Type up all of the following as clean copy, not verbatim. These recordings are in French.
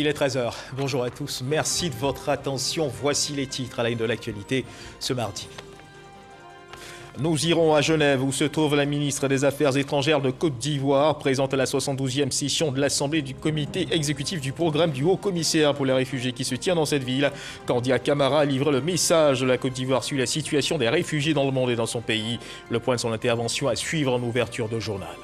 Il est 13 h. Bonjour à tous. Merci de votre attention. Voici les titres à la une de l'actualité ce mardi. Nous irons à Genève où se trouve la ministre des Affaires étrangères de Côte d'Ivoire, présente à la 72e session de l'Assemblée du comité exécutif du programme du Haut-Commissaire pour les réfugiés qui se tient dans cette ville. Candia Camara a livré le message de la Côte d'Ivoire sur la situation des réfugiés dans le monde et dans son pays. Le point de son intervention à suivre en ouverture de journal.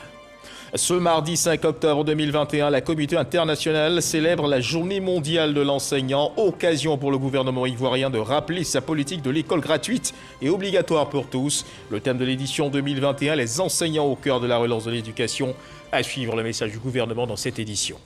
Ce mardi 5 octobre 2021, la communauté internationale célèbre la Journée mondiale de l'enseignant, occasion pour le gouvernement ivoirien de rappeler sa politique de l'école gratuite et obligatoire pour tous. Le thème de l'édition 2021, les enseignants au cœur de la relance de l'éducation. À suivre le message du gouvernement dans cette édition.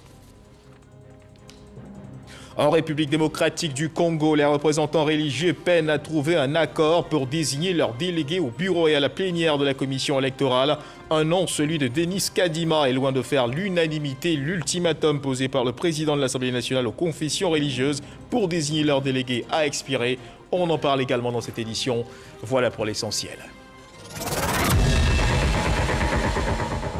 En République démocratique du Congo, les représentants religieux peinent à trouver un accord pour désigner leurs délégués au bureau et à la plénière de la commission électorale. Un nom, celui de Denis Kadima, est loin de faire l'unanimité. L'ultimatum posé par le président de l'Assemblée nationale aux confessions religieuses pour désigner leurs délégués a expiré. On en parle également dans cette édition. Voilà pour l'essentiel.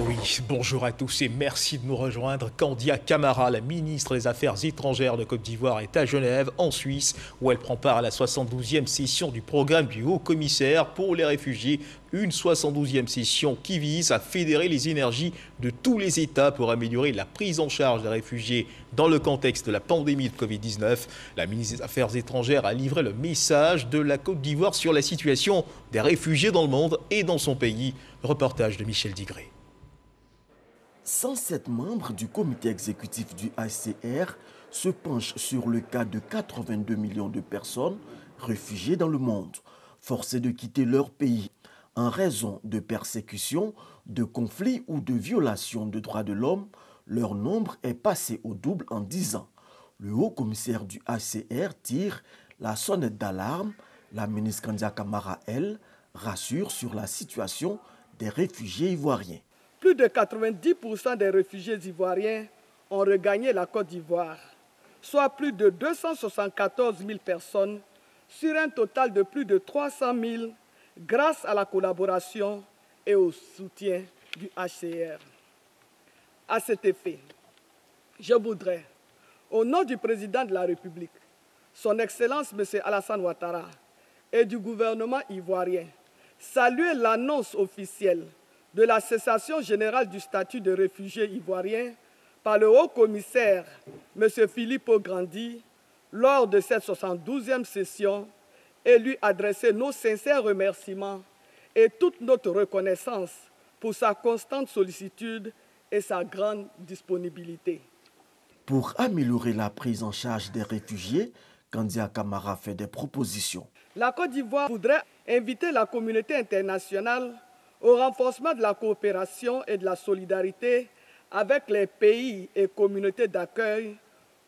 Oui, bonjour à tous et merci de nous rejoindre. Candia Camara, la ministre des Affaires étrangères de Côte d'Ivoire, est à Genève, en Suisse, où elle prend part à la 72e session du programme du Haut-Commissaire pour les réfugiés. Une 72e session qui vise à fédérer les énergies de tous les États pour améliorer la prise en charge des réfugiés dans le contexte de la pandémie de Covid-19. La ministre des Affaires étrangères a livré le message de la Côte d'Ivoire sur la situation des réfugiés dans le monde et dans son pays. Reportage de Michel Digré. 107 membres du comité exécutif du HCR se penchent sur le cas de 82 millions de personnes réfugiées dans le monde, forcées de quitter leur pays en raison de persécutions, de conflits ou de violations de droits de l'homme. Leur nombre est passé au double en 10 ans. Le haut-commissaire du HCR tire la sonnette d'alarme. La ministre Candia Camara, elle, rassure sur la situation des réfugiés ivoiriens. Plus de 90% des réfugiés ivoiriens ont regagné la Côte d'Ivoire, soit plus de 274 000 personnes sur un total de plus de 300 000 grâce à la collaboration et au soutien du HCR. À cet effet, je voudrais, au nom du président de la République, son Excellence M. Alassane Ouattara et du gouvernement ivoirien, saluer l'annonce officielle de la cessation générale du statut de réfugié ivoirien par le haut-commissaire M. Filippo Grandi lors de cette 72e session et lui adresser nos sincères remerciements et toute notre reconnaissance pour sa constante sollicitude et sa grande disponibilité. Pour améliorer la prise en charge des réfugiés, Candia Camara fait des propositions. La Côte d'Ivoire voudrait inviter la communauté internationale au renforcement de la coopération et de la solidarité avec les pays et communautés d'accueil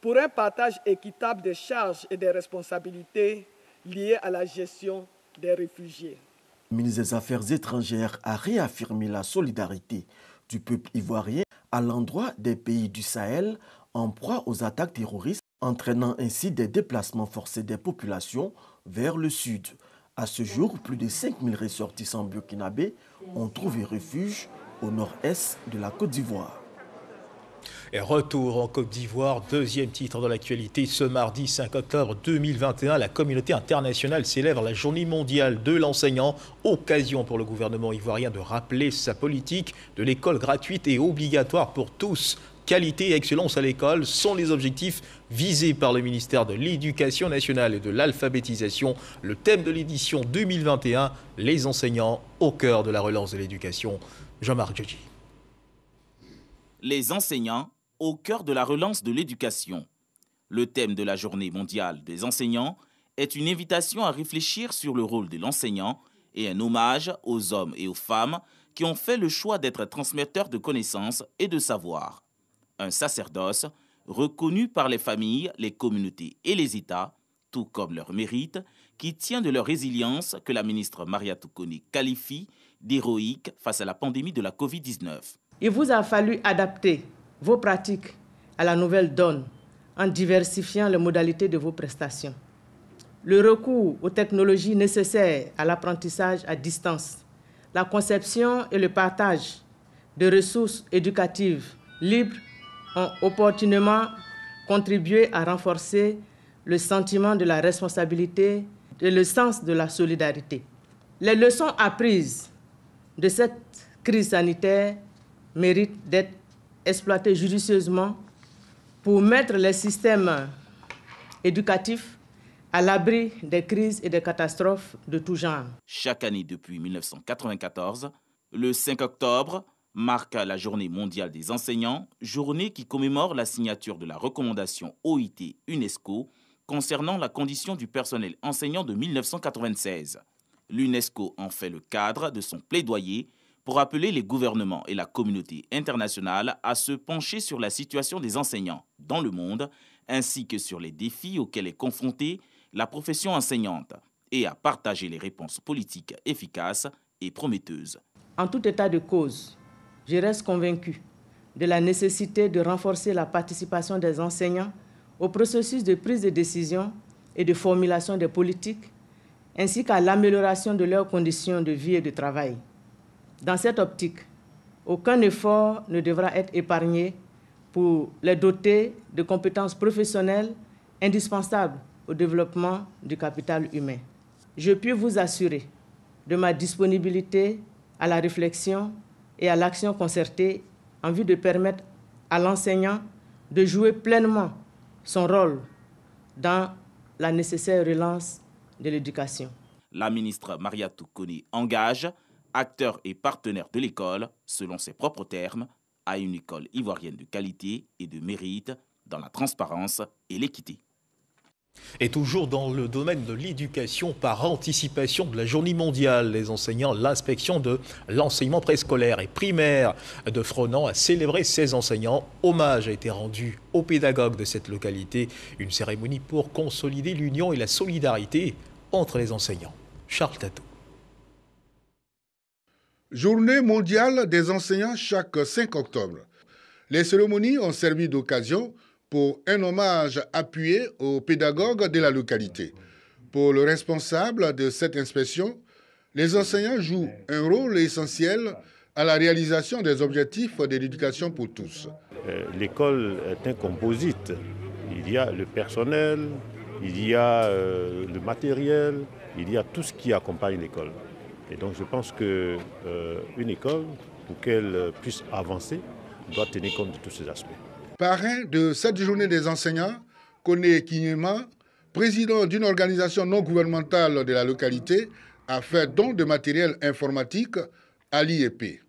pour un partage équitable des charges et des responsabilités liées à la gestion des réfugiés. Le ministre des Affaires étrangères a réaffirmé la solidarité du peuple ivoirien à l'endroit des pays du Sahel en proie aux attaques terroristes, entraînant ainsi des déplacements forcés des populations vers le sud. À ce jour, plus de 5000 ressortissants burkinabés ont trouvé refuge au nord-est de la Côte d'Ivoire. Et retour en Côte d'Ivoire, deuxième titre de l'actualité. Ce mardi 5 octobre 2021, la communauté internationale célèbre la Journée mondiale de l'enseignant. Occasion pour le gouvernement ivoirien de rappeler sa politique de l'école gratuite et obligatoire pour tous. Qualité et excellence à l'école sont les objectifs visés par le ministère de l'Éducation nationale et de l'alphabétisation. Le thème de l'édition 2021, les enseignants au cœur de la relance de l'éducation. Jean-Marc Djodji. Les enseignants au cœur de la relance de l'éducation. Le thème de la Journée mondiale des enseignants est une invitation à réfléchir sur le rôle de l'enseignant et un hommage aux hommes et aux femmes qui ont fait le choix d'être transmetteurs de connaissances et de savoir. Un sacerdoce reconnu par les familles, les communautés et les États, tout comme leur mérite, qui tient de leur résilience que la ministre Maria Toukoni qualifie d'héroïque face à la pandémie de la Covid-19. Il vous a fallu adapter vos pratiques à la nouvelle donne en diversifiant les modalités de vos prestations. Le recours aux technologies nécessaires à l'apprentissage à distance, la conception et le partage de ressources éducatives libres ont opportunément contribuer à renforcer le sentiment de la responsabilité et le sens de la solidarité. Les leçons apprises de cette crise sanitaire méritent d'être exploitées judicieusement pour mettre les systèmes éducatifs à l'abri des crises et des catastrophes de tout genre. Chaque année depuis 1994, le 5 octobre marque la Journée mondiale des enseignants, journée qui commémore la signature de la recommandation OIT-UNESCO concernant la condition du personnel enseignant de 1996. L'UNESCO en fait le cadre de son plaidoyer pour appeler les gouvernements et la communauté internationale à se pencher sur la situation des enseignants dans le monde, ainsi que sur les défis auxquels est confrontée la profession enseignante, et à partager les réponses politiques efficaces et prometteuses. En tout état de cause, je reste convaincu de la nécessité de renforcer la participation des enseignants au processus de prise de décision et de formulation des politiques, ainsi qu'à l'amélioration de leurs conditions de vie et de travail. Dans cette optique, aucun effort ne devra être épargné pour les doter de compétences professionnelles indispensables au développement du capital humain. Je puis vous assurer de ma disponibilité à la réflexion et à l'action concertée en vue de permettre à l'enseignant de jouer pleinement son rôle dans la nécessaire relance de l'éducation. La ministre Mariatou Kone engage acteurs et partenaires de l'école, selon ses propres termes, à une école ivoirienne de qualité et de mérite dans la transparence et l'équité. Et toujours dans le domaine de l'éducation, par anticipation de la Journée mondiale des enseignants, l'inspection de l'enseignement préscolaire et primaire de Fronan a célébré ses enseignants. Hommage a été rendu aux pédagogues de cette localité. Une cérémonie pour consolider l'union et la solidarité entre les enseignants. Charles Tatou. Journée mondiale des enseignants chaque 5 octobre. Les cérémonies ont servi d'occasion pour un hommage appuyé aux pédagogues de la localité. Pour le responsable de cette inspection, les enseignants jouent un rôle essentiel à la réalisation des objectifs de l'éducation pour tous. L'école est un composite. Il y a le personnel, il y a le matériel, il y a tout ce qui accompagne l'école. Et donc je pense qu'une école, pour qu'elle puisse avancer, doit tenir compte de tous ces aspects. Parrain de cette journée des enseignants, Kone Kinyema, président d'une organisation non gouvernementale de la localité, a fait don de matériel informatique à l'IEP.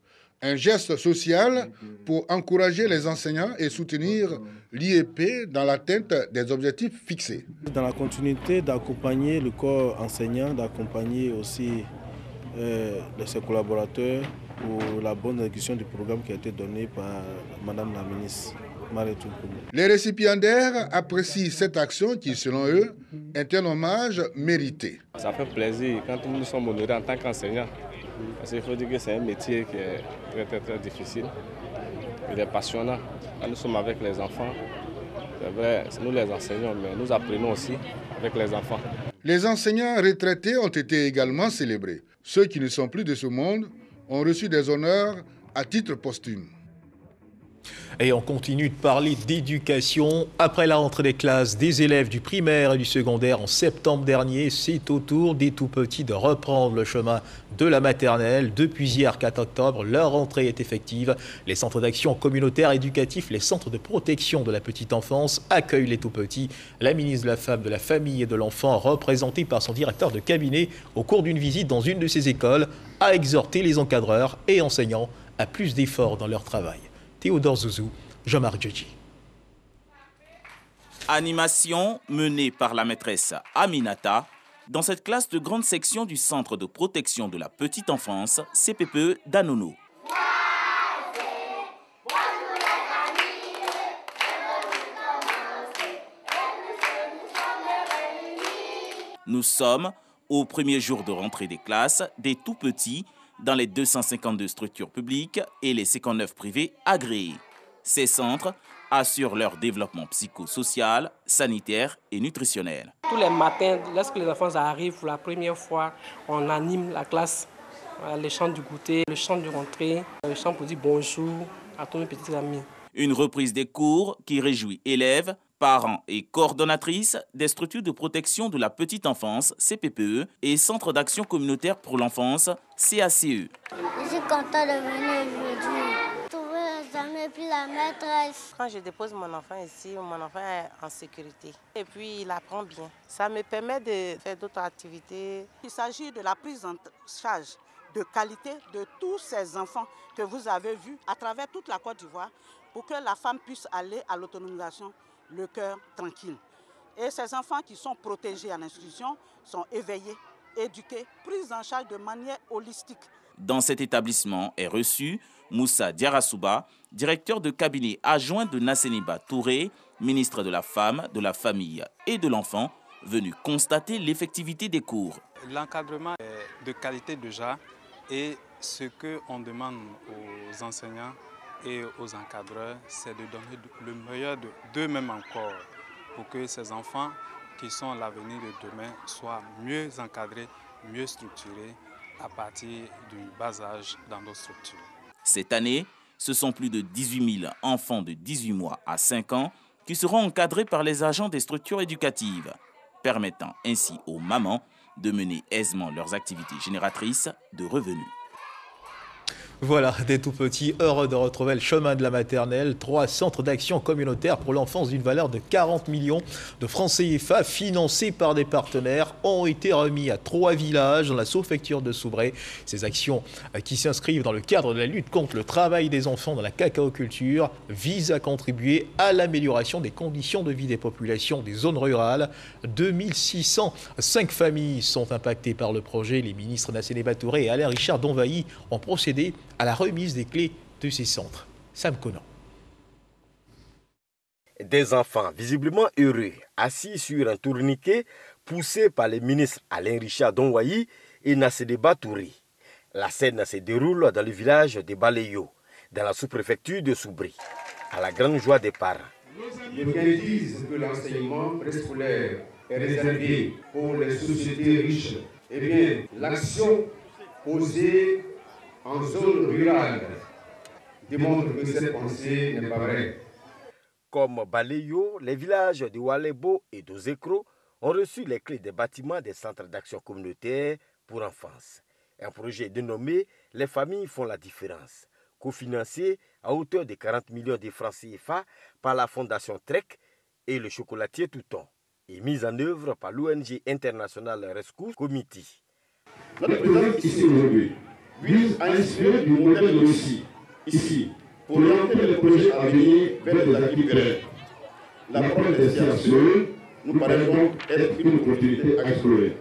Un geste social pour encourager les enseignants et soutenir l'IEP dans l'atteinte des objectifs fixés. Dans la continuité d'accompagner le corps enseignant, d'accompagner aussi ses collaborateurs pour la bonne exécution du programme qui a été donné par Madame la ministre. Les récipiendaires apprécient cette action qui, selon eux, est un hommage mérité. Ça fait plaisir quand nous sommes honorés en tant qu'enseignants. Parce qu'il faut dire que c'est un métier qui est très difficile. Il est passionnant. Quand nous sommes avec les enfants, c'est vrai, c'est nous les enseignants, mais nous apprenons aussi avec les enfants. Les enseignants retraités ont été également célébrés. Ceux qui ne sont plus de ce monde ont reçu des honneurs à titre posthume. Et on continue de parler d'éducation. Après la rentrée des classes des élèves du primaire et du secondaire en septembre dernier, c'est au tour des tout-petits de reprendre le chemin de la maternelle. Depuis hier 4 octobre, leur rentrée est effective. Les centres d'action communautaire éducatifs, les centres de protection de la petite enfance accueillent les tout-petits. La ministre de la Femme, de la Famille et de l'Enfant, représentée par son directeur de cabinet au cours d'une visite dans une de ces écoles, a exhorté les encadreurs et enseignants à plus d'efforts dans leur travail. Théodore Zouzou, Jean-Marc Djedji. Animation menée par la maîtresse Aminata dans cette classe de grande section du Centre de protection de la petite enfance, CPPE d'Anono. Nous sommes au premier jour de rentrée des classes des tout-petits dans les 252 structures publiques et les 59 privées agréées. Ces centres assurent leur développement psychosocial, sanitaire et nutritionnel. Tous les matins, lorsque les enfants arrivent pour la première fois, on anime la classe, le chant du goûter, le chant de rentrée, le chant pour dire bonjour à tous mes petits amis. Une reprise des cours qui réjouit élèves, Parents et coordonnatrices des structures de protection de la petite enfance, CPPE, et Centre d'action communautaire pour l'enfance, CACE. Je suis content de venir aujourd'hui. Trouver les amis et puis la maîtresse. Quand je dépose mon enfant ici, mon enfant est en sécurité. Et puis il apprend bien. Ça me permet de faire d'autres activités. Il s'agit de la prise en charge de qualité de tous ces enfants que vous avez vus à travers toute la Côte d'Ivoire pour que la femme puisse aller à l'autonomisation le cœur tranquille. Et ces enfants qui sont protégés à l'institution sont éveillés, éduqués, pris en charge de manière holistique. Dans cet établissement est reçu Moussa Diarasouba, directeur de cabinet adjoint de Nassénéba Touré, ministre de la Femme, de la Famille et de l'Enfant, venu constater l'effectivité des cours. L'encadrement est de qualité déjà et ce qu'on demande aux enseignants et aux encadreurs, c'est de donner le meilleur d'eux-mêmes encore pour que ces enfants qui sont l'avenir de demain soient mieux encadrés, mieux structurés à partir du bas âge dans nos structures. Cette année, ce sont plus de 18 000 enfants de 18 mois à 5 ans qui seront encadrés par les agents des structures éducatives, permettant ainsi aux mamans de mener aisément leurs activités génératrices de revenus. Voilà, des tout petits, heureux de retrouver le chemin de la maternelle. 3 centres d'action communautaire pour l'enfance d'une valeur de 40 millions de francs CFA financés par des partenaires ont été remis à 3 villages dans la sous-préfecture de Soubré. Ces actions qui s'inscrivent dans le cadre de la lutte contre le travail des enfants dans la cacaoculture visent à contribuer à l'amélioration des conditions de vie des populations des zones rurales. 2605 familles sont impactées par le projet. Les ministres Nassénéba Touré et Alain Richard Donvailly ont procédé à la remise des clés de ces centres. Sam Conan. Des enfants visiblement heureux, assis sur un tourniquet, poussés par les ministres Alain Richard Donvailly et Nassénéba Touré. La scène se déroule dans le village de Balayo, dans la sous-préfecture de Soubré, à la grande joie des parents. Les gens disent que l'enseignement préscolaire est réservé pour les sociétés riches. Eh bien, l'action posée en zone rurale démontre que cette pensée n'est pas vraie. Comme Balayo, les villages de Walebo et d'Ozekro ont reçu les clés des bâtiments des centres d'action communautaire pour l'enfance. Un projet dénommé « Les familles font la différence », cofinancé à hauteur de 40 millions de francs CFA par la Fondation Trek et le chocolatier Touton, et mis en œuvre par l'ONG internationale Rescue Committee. Notre présence ici aujourd'hui vise à inspirer du modèle de Russie, ici, pour orienter le projet à venir vers des acquis pérennes. L'approche des CACE nous paraît donc être une opportunité à explorer.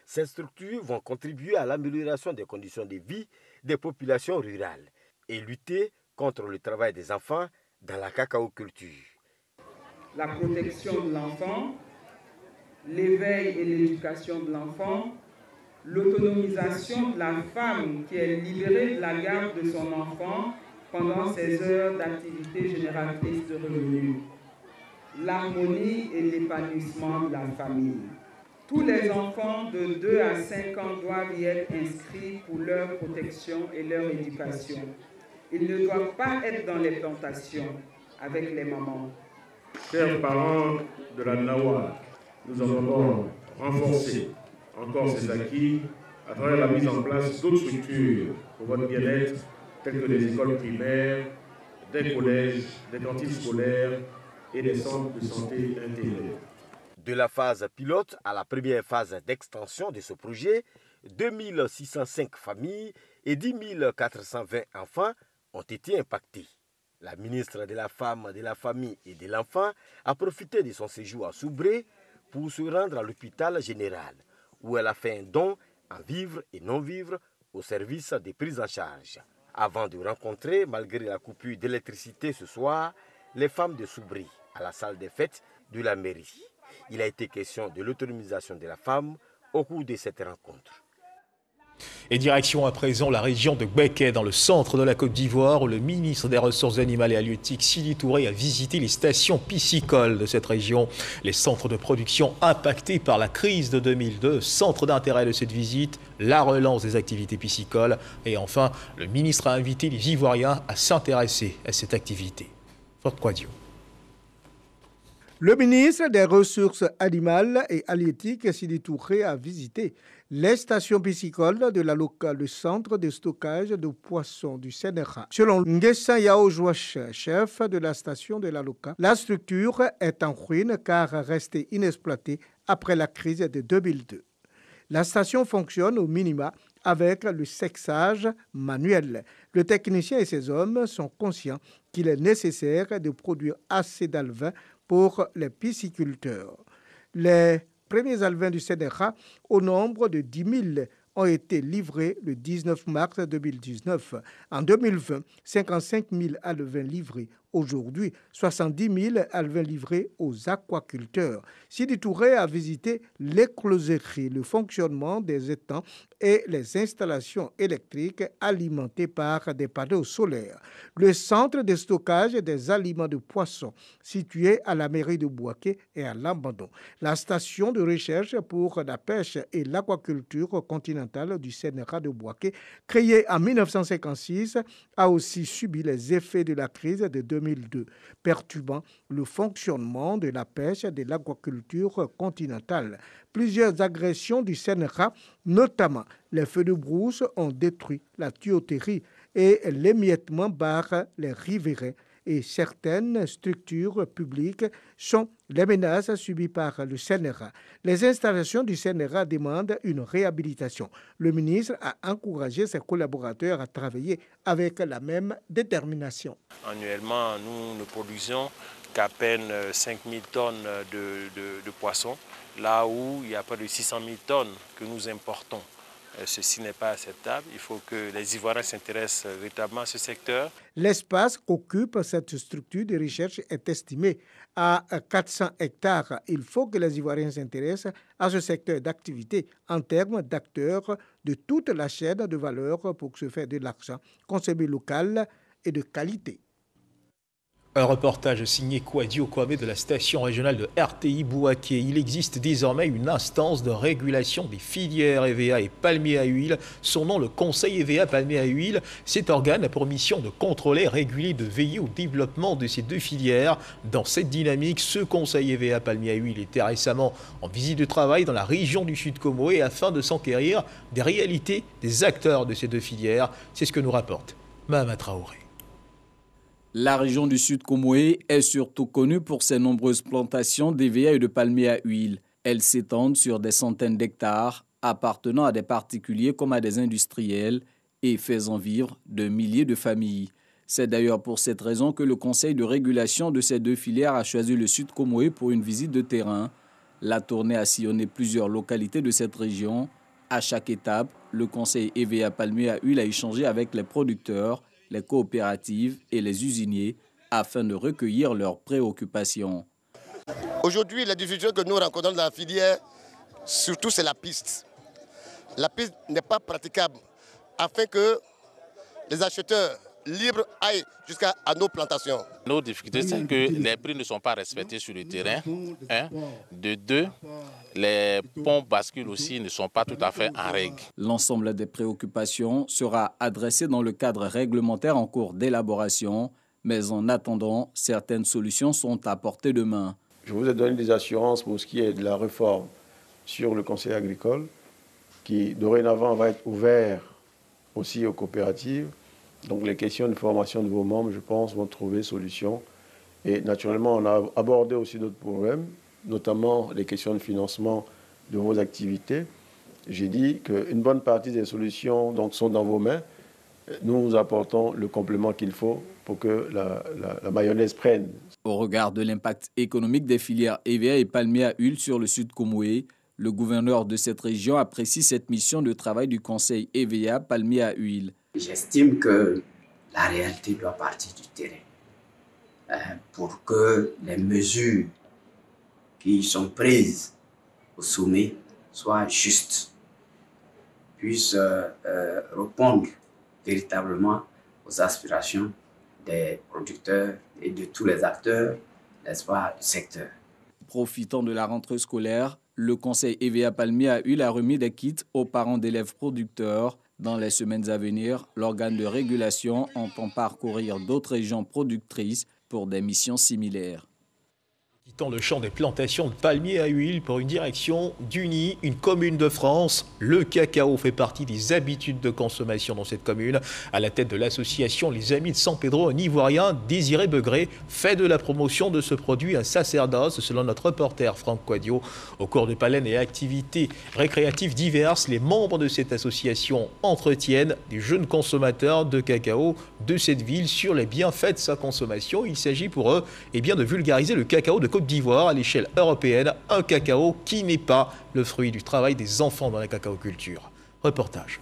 Ces structures vont contribuer à l'amélioration des conditions de vie des populations rurales et lutter contre le travail des enfants dans la cacaoculture. La protection de l'enfant, l'éveil et l'éducation de l'enfant, l'autonomisation de la femme qui est libérée de la garde de son enfant pendant ses heures d'activité génératrice de revenus, l'harmonie et l'épanouissement de la famille. Tous les enfants de 2 à 5 ans doivent y être inscrits pour leur protection et leur éducation. Ils ne doivent pas être dans les plantations avec les mamans. Chers parents de la Nawa, nous avons renforcé encore ces acquis à travers la mise en place d'autres structures pour votre bien-être, telles que des écoles primaires, des collèges, des cantines scolaires et des centres de santé intégrés. De la phase pilote à la première phase d'extension de ce projet, 2605 familles et 10 420 enfants ont été impactés. La ministre de la Femme, de la Famille et de l'Enfant a profité de son séjour à Soubré pour se rendre à l'hôpital général, où elle a fait un don en vivres et non-vivres au service des prises en charge. Avant de rencontrer, malgré la coupure d'électricité ce soir, les femmes de Soubré à la salle des fêtes de la mairie. Il a été question de l'autonomisation de la femme au cours de cette rencontre. Et direction à présent la région de Gbeke, dans le centre de la Côte d'Ivoire, où le ministre des Ressources animales et halieutiques, Sidi Touré, a visité les stations piscicoles de cette région. Les centres de production impactés par la crise de 2002. Centre d'intérêt de cette visite, la relance des activités piscicoles. Et enfin, le ministre a invité les Ivoiriens à s'intéresser à cette activité. Fort Quadio. Le ministre des Ressources animales et halieutiques, Sidi Touré, a visité les stations piscicoles de la LOCA, le centre de stockage de poissons du CNRA. Selon Nguessan Yaojouach, chef de la station de la LOCA, la structure est en ruine car restée inexploitée après la crise de 2002. La station fonctionne au minima avec le sexage manuel. Le technicien et ses hommes sont conscients qu'il est nécessaire de produire assez d'alevins pour les pisciculteurs. Les premiers alevins du CNRA, au nombre de 10 000, ont été livrés le 19 mars 2019. En 2020, 55 000 alevins livrés. Aujourd'hui, 70 000 alevins livrés aux aquaculteurs. Sidi Touré a visité les closeries, le fonctionnement des étangs et les installations électriques alimentées par des panneaux solaires. Le centre de stockage des aliments de poissons situé à la mairie de Bouaké est à l'abandon. La station de recherche pour la pêche et l'aquaculture continentale du CNRA de Bouaké, créée en 1956, a aussi subi les effets de la crise de 2002, perturbant le fonctionnement de la pêche et de l'aquaculture continentale. Plusieurs agressions du CNRA, notamment les feux de brousse, ont détruit la tuyauterie et l'émiettement barre les riverains. Et certaines structures publiques sont les menaces subies par le CNRA. Les installations du CNRA demandent une réhabilitation. Le ministre a encouragé ses collaborateurs à travailler avec la même détermination. Annuellement, nous ne produisons qu'à peine 5 000 tonnes de poissons, là où il y a près de 600 000 tonnes que nous importons. Ceci n'est pas acceptable. Il faut que les Ivoiriens s'intéressent véritablement à ce secteur. L'espace qu'occupe cette structure de recherche est estimé à 400 hectares. Il faut que les Ivoiriens s'intéressent à ce secteur d'activité en termes d'acteurs de toute la chaîne de valeur pour se faire de l'argent, consommé local et de qualité. Un reportage signé Kouadio Kwame de la station régionale de RTI Bouaké. Il existe désormais une instance de régulation des filières EVA et palmier à huile. Son nom, le Conseil EVA palmier à huile. Cet organe a pour mission de contrôler, réguler, de veiller au développement de ces deux filières. Dans cette dynamique, ce Conseil EVA palmier à huile était récemment en visite de travail dans la région du Sud Comoé afin de s'enquérir des réalités des acteurs de ces deux filières. C'est ce que nous rapporte Mahama Traoré. La région du Sud Comoé est surtout connue pour ses nombreuses plantations d'EVA et de palmiers à huile. Elles s'étendent sur des centaines d'hectares, appartenant à des particuliers comme à des industriels et faisant vivre de milliers de familles. C'est d'ailleurs pour cette raison que le conseil de régulation de ces deux filières a choisi le Sud Comoé pour une visite de terrain. La tournée a sillonné plusieurs localités de cette région. À chaque étape, le conseil EVA palmier à huile a échangé avec les producteurs, les coopératives et les usiniers afin de recueillir leurs préoccupations. Aujourd'hui, les difficultés que nous rencontrons dans la filière, surtout c'est la piste. La piste n'est pas praticable afin que les acheteurs libres aillent jusqu'à nos plantations. Nos difficultés, c'est que les prix ne sont pas respectés sur le terrain. De deux, les ponts bascules aussi ne sont pas tout à fait en règle. L'ensemble des préoccupations sera adressé dans le cadre réglementaire en cours d'élaboration, mais en attendant, certaines solutions sont à portée de main. Je vous ai donné des assurances pour ce qui est de la réforme sur le conseil agricole, qui dorénavant va être ouvert aussi aux coopératives. Donc les questions de formation de vos membres, je pense, vont trouver solution. Et naturellement, on a abordé aussi d'autres problèmes, notamment les questions de financement de vos activités. J'ai dit qu'une bonne partie des solutions donc, sont dans vos mains. Nous vous apportons le complément qu'il faut pour que la mayonnaise prenne. Au regard de l'impact économique des filières EVA et palmier à huile sur le Sud Comoé, le gouverneur de cette région apprécie cette mission de travail du conseil EVA palmier à huile. J'estime que la réalité doit partir du terrain pour que les mesures qui sont prises au sommet soient justes, puissent répondre véritablement aux aspirations des producteurs et de tous les acteurs, n'est-ce pas, du secteur. Profitant de la rentrée scolaire, le conseil EVA palmier à huile a remis des kits aux parents d'élèves producteurs. Dans les semaines à venir, l'organe de régulation entend parcourir d'autres régions productrices pour des missions similaires. Quittons le champ des plantations de palmiers à huile pour une direction d'Uni, une commune de France. Le cacao fait partie des habitudes de consommation dans cette commune. À la tête de l'association Les Amis de San Pedro, un Ivoirien, Désiré Begré, fait de la promotion de ce produit un sacerdoce, selon notre reporter Franck Quadio. Au cours de palènes et activités récréatives diverses, les membres de cette association entretiennent des jeunes consommateurs de cacao de cette ville sur les bienfaits de sa consommation. Il s'agit pour eux de vulgariser le cacao de Côte d'Ivoire à l'échelle européenne, un cacao qui n'est pas le fruit du travail des enfants dans la cacaoculture. Reportage.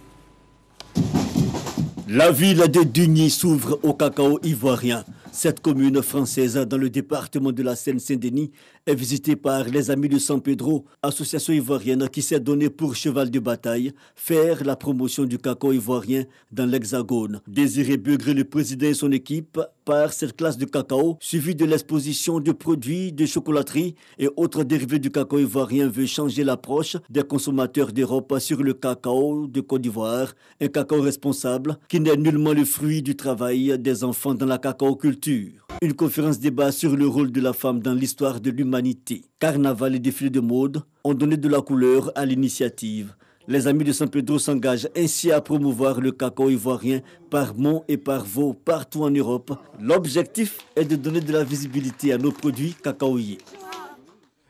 La ville de Dugny s'ouvre au cacao ivoirien. Cette commune française dans le département de la Seine-Saint-Denis est visitée par les Amis de San Pedro, association ivoirienne qui s'est donnée pour cheval de bataille faire la promotion du cacao ivoirien dans l'Hexagone. Désiré Begré, le président et son équipe, par cette classe de cacao, suivie de l'exposition de produits de chocolaterie et autres dérivés du cacao ivoirien, veut changer l'approche des consommateurs d'Europe sur le cacao de Côte d'Ivoire, un cacao responsable qui n'est nullement le fruit du travail des enfants dans la cacaoculture. Une conférence débat sur le rôle de la femme dans l'histoire de l'humanité. Carnaval et défilé de mode ont donné de la couleur à l'initiative. Les Amis de San Pedro s'engagent ainsi à promouvoir le cacao ivoirien par Mont et par Vaux partout en Europe. L'objectif est de donner de la visibilité à nos produits cacaoyers.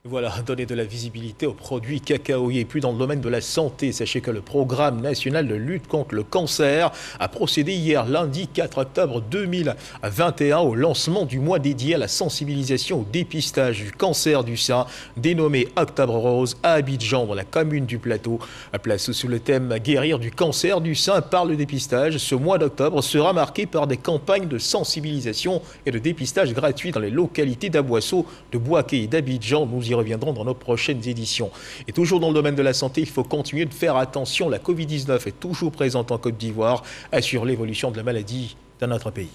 Voilà, donner de la visibilité aux produits cacaoyers. Puis dans le domaine de la santé, sachez que le programme national de lutte contre le cancer a procédé hier lundi 4 octobre 2021 au lancement du mois dédié à la sensibilisation au dépistage du cancer du sein, dénommé Octobre Rose à Abidjan dans la commune du Plateau. Place sous le thème Guérir du cancer du sein par le dépistage. Ce mois d'octobre sera marqué par des campagnes de sensibilisation et de dépistage gratuits dans les localités d'Aboisseau, de Boaké et d'Abidjan. Nous y reviendrons dans nos prochaines éditions. Et toujours dans le domaine de la santé, il faut continuer de faire attention. La Covid-19 est toujours présente en Côte d'Ivoire, assure l'évolution de la maladie dans notre pays.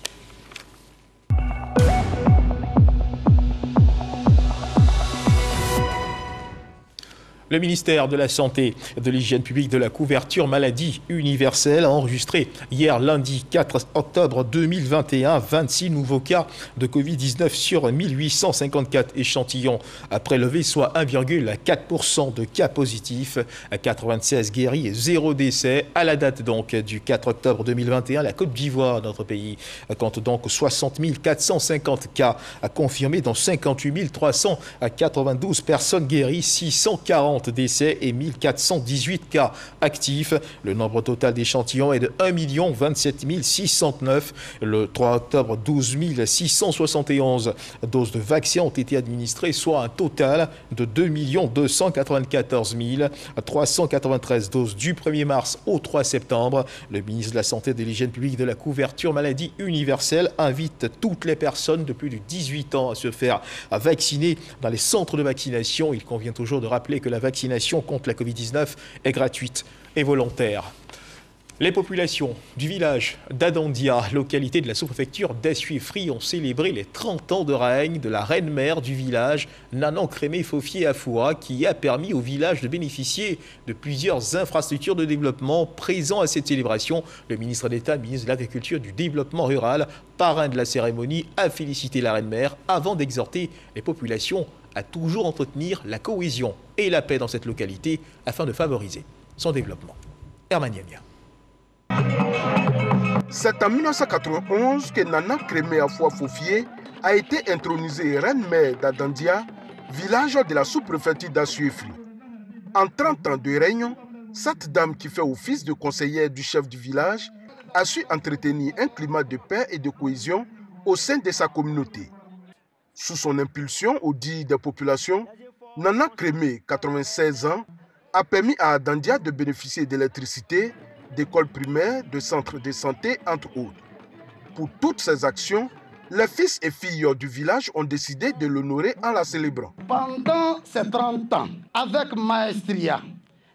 Le ministère de la Santé, de l'Hygiène publique, de la couverture maladie universelle a enregistré hier lundi 4 octobre 2021 26 nouveaux cas de Covid-19 sur 1854 échantillons à prélever, soit 1,4% de cas positifs, 96 guéris et 0 décès. À la date donc du 4 octobre 2021, la Côte d'Ivoire, notre pays, compte donc 60 450 cas à confirmer, dont 58 392 personnes guéries, 640 décès et 1418 cas actifs. Le nombre total d'échantillons est de 1 027 609. Le 3 octobre, 12 671 doses de vaccins ont été administrées, soit un total de 2 294 393 doses du 1er mars au 3 septembre. Le ministre de la Santé, de l'Hygiène publique, de la couverture maladie universelle invite toutes les personnes de plus de 18 ans à se faire vacciner dans les centres de vaccination. Il convient toujours de rappeler que la vaccination contre la Covid-19 est gratuite et volontaire. Les populations du village d'Adandia, localité de la sous-préfecture d'Essuie-Fry, ont célébré les 30 ans de règne de la reine-mère du village, Nanan Crémé Fofié Afoua, qui a permis au village de bénéficier de plusieurs infrastructures de développement. Présent à cette célébration, le ministre d'État, ministre de l'Agriculture et du Développement rural, parrain de la cérémonie, a félicité la reine-mère avant d'exhorter les populations à toujours entretenir la cohésion et la paix dans cette localité afin de favoriser son développement. Herman Yamia. C'est en 1991 que Nana Crémé Afoua Fofié a été intronisée reine-mère d'Adandia, village de la sous-préfecture d'Essuie-Fry. En 30 ans de règne, cette dame qui fait office de conseillère du chef du village a su entretenir un climat de paix et de cohésion au sein de sa communauté. Sous son impulsion au dit des populations, Nana Crémé, 96 ans, a permis à Adandia de bénéficier d'électricité, d'écoles primaires, de centres de santé, entre autres. Pour toutes ces actions, les fils et filles du village ont décidé de l'honorer en la célébrant. Pendant ces 30 ans, avec maestria,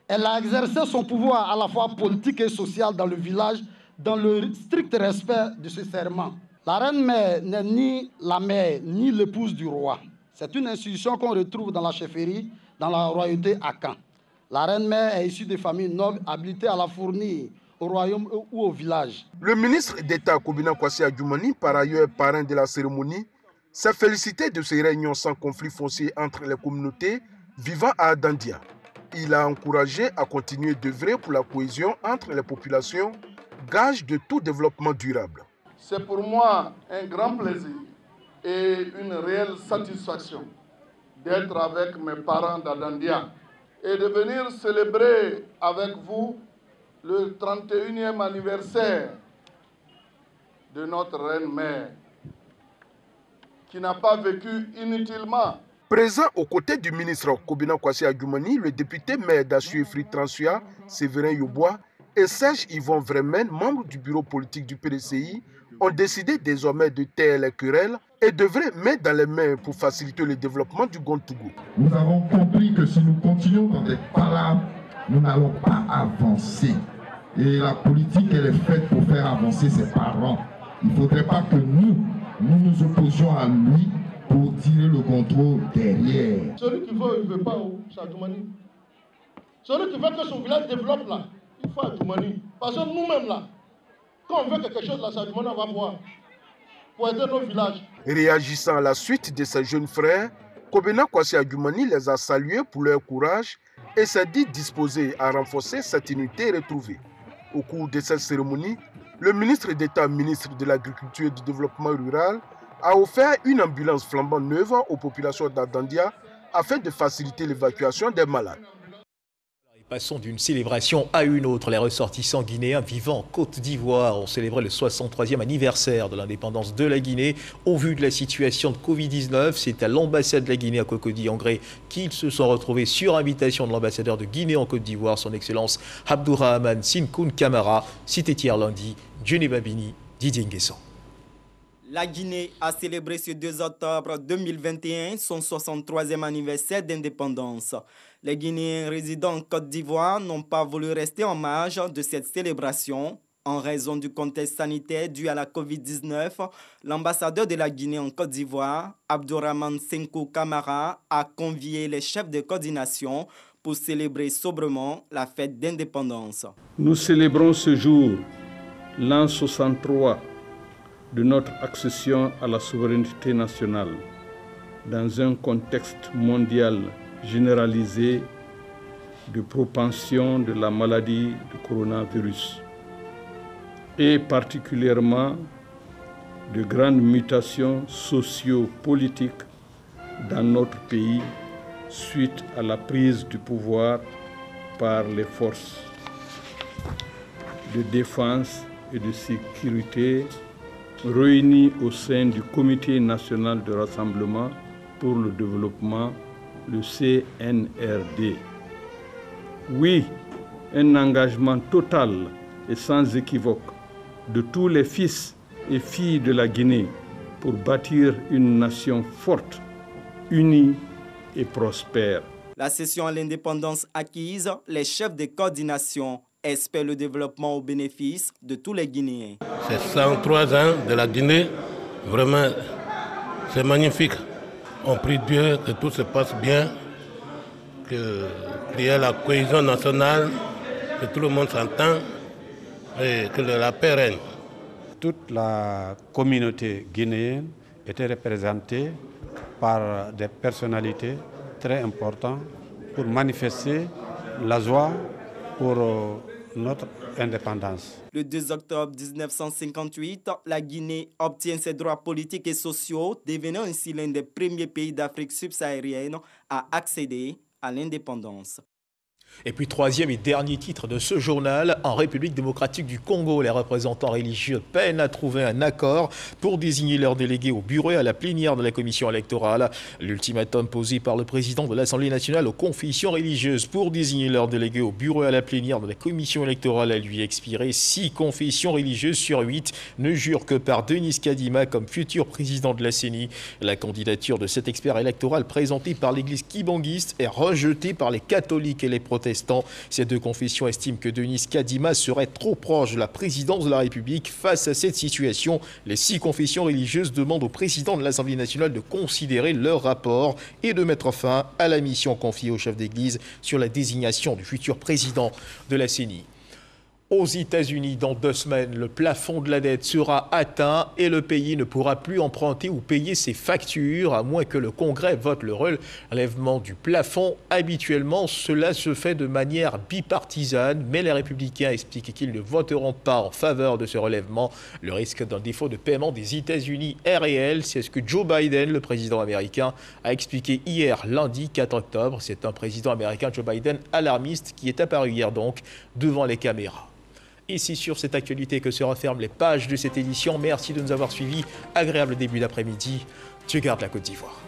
elle a exercé son pouvoir à la fois politique et social dans le village, dans le strict respect de ce serment. La reine-mère n'est ni la mère ni l'épouse du roi. C'est une institution qu'on retrouve dans la chefferie, dans la royauté à Caen. La reine-mère est issue de familles nobles habilitées à la fournir au royaume ou au village. Le ministre d'État Kobina Kwasi Adjoumani, par ailleurs parrain de la cérémonie, s'est félicité de ces réunions sans conflit foncier entre les communautés vivant à Dandia. Il a encouragé à continuer d'œuvrer pour la cohésion entre les populations, gage de tout développement durable. C'est pour moi un grand plaisir et une réelle satisfaction d'être avec mes parents d'Adandia et de venir célébrer avec vous le 31e anniversaire de notre reine-mère, qui n'a pas vécu inutilement. Présent aux côtés du ministre Kobina Kwasi Adjoumani, le député maire d'Assuefri Transua, Séverin Yobois, et Serge Yvon Vremen, membre du bureau politique du PDCI, ont décidé désormais de taire les querelles et d'œuvrer main dans les mains pour faciliter le développement du Gontougou. Nous avons compris que si nous continuons dans des palabres, nous n'allons pas avancer. Et la politique, elle est faite pour faire avancer ses parents. Il ne faudrait pas que nous opposions à lui pour tirer le contrôle derrière. Celui qui veut, il ne veut pas, c'est Adjoumani. Celui qui veut que son village développe là, il faut Adjoumani. Parce que nous-mêmes là, quand on veut quelque chose là, c'est Adjoumani, on va voir. Pour aider nos villages. Réagissant à la suite de ses jeunes frères, Kobina Kwasi Adjoumani les a salués pour leur courage et s'est dit disposé à renforcer cette unité retrouvée. Au cours de cette cérémonie, le ministre d'État, ministre de l'Agriculture et du Développement rural, a offert une ambulance flambant neuve aux populations d'Adandia afin de faciliter l'évacuation des malades. Passons d'une célébration à une autre. Les ressortissants guinéens vivant en Côte d'Ivoire ont célébré le 63e anniversaire de l'indépendance de la Guinée. Au vu de la situation de Covid-19, c'est à l'ambassade de la Guinée à Cocody-en-Gré qu'ils se sont retrouvés sur invitation de l'ambassadeur de Guinée en Côte d'Ivoire, son Excellence Abdourahmane Sinkoun Camara. C'était hier lundi. Jenny Babini, Didier Nguessan. La Guinée a célébré ce 2 octobre 2021 son 63e anniversaire d'indépendance. Les Guinéens résidant en Côte d'Ivoire n'ont pas voulu rester en marge de cette célébration. En raison du contexte sanitaire dû à la Covid-19, l'ambassadeur de la Guinée en Côte d'Ivoire, Abdourahmane Sinkoun Camara, a convié les chefs de coordination pour célébrer sobrement la fête d'indépendance. Nous célébrons ce jour l'an 63 de notre accession à la souveraineté nationale dans un contexte mondial généralisé de propension de la maladie du coronavirus et particulièrement de grandes mutations socio-politiques dans notre pays suite à la prise du pouvoir par les forces de défense et de sécurité réunis au sein du Comité national de rassemblement pour le développement, le CNRD. Oui, un engagement total et sans équivoque de tous les fils et filles de la Guinée pour bâtir une nation forte, unie et prospère. La cession à l'indépendance acquise, les chefs de coordination espèrent le développement au bénéfice de tous les Guinéens. C'est 103 ans de la Guinée, vraiment c'est magnifique. On prie Dieu que tout se passe bien, qu'il y ait la cohésion nationale, que tout le monde s'entend et que la paix règne. Toute la communauté guinéenne était représentée par des personnalités très importantes pour manifester la joie pour notre indépendance. Le 2 octobre 1958, la Guinée obtient ses droits politiques et sociaux, devenant ainsi l'un des premiers pays d'Afrique subsaharienne à accéder à l'indépendance. Et puis troisième et dernier titre de ce journal, en République démocratique du Congo, les représentants religieux peinent à trouver un accord pour désigner leurs délégués au bureau et à la plénière de la commission électorale. L'ultimatum posé par le président de l'Assemblée nationale aux confessions religieuses pour désigner leurs délégués au bureau et à la plénière de la commission électorale a lui expiré. 6 confessions religieuses sur 8 ne jurent que par Denis Kadima comme futur président de la CENI. La candidature de cet expert électoral présenté par l'église kibanguiste est rejetée par les catholiques et les protestants. Ces deux confessions estiment que Denis Kadima serait trop proche de la présidence de la République. Face à cette situation, les 6 confessions religieuses demandent au président de l'Assemblée nationale de considérer leur rapport et de mettre fin à la mission confiée au chef d'église sur la désignation du futur président de la CENI. Aux États-Unis, dans 2 semaines, le plafond de la dette sera atteint et le pays ne pourra plus emprunter ou payer ses factures, à moins que le Congrès vote le relèvement du plafond. Habituellement, cela se fait de manière bipartisane, mais les républicains expliquent qu'ils ne voteront pas en faveur de ce relèvement. Le risque d'un défaut de paiement des États-Unis est réel. C'est ce que Joe Biden, le président américain, a expliqué hier, lundi 4 octobre. C'est un président américain, Joe Biden, alarmiste, qui est apparu hier donc devant les caméras. Ici sur cette actualité que se referment les pages de cette édition. Merci de nous avoir suivis. Agréable début d'après-midi. Dieu garde la Côte d'Ivoire.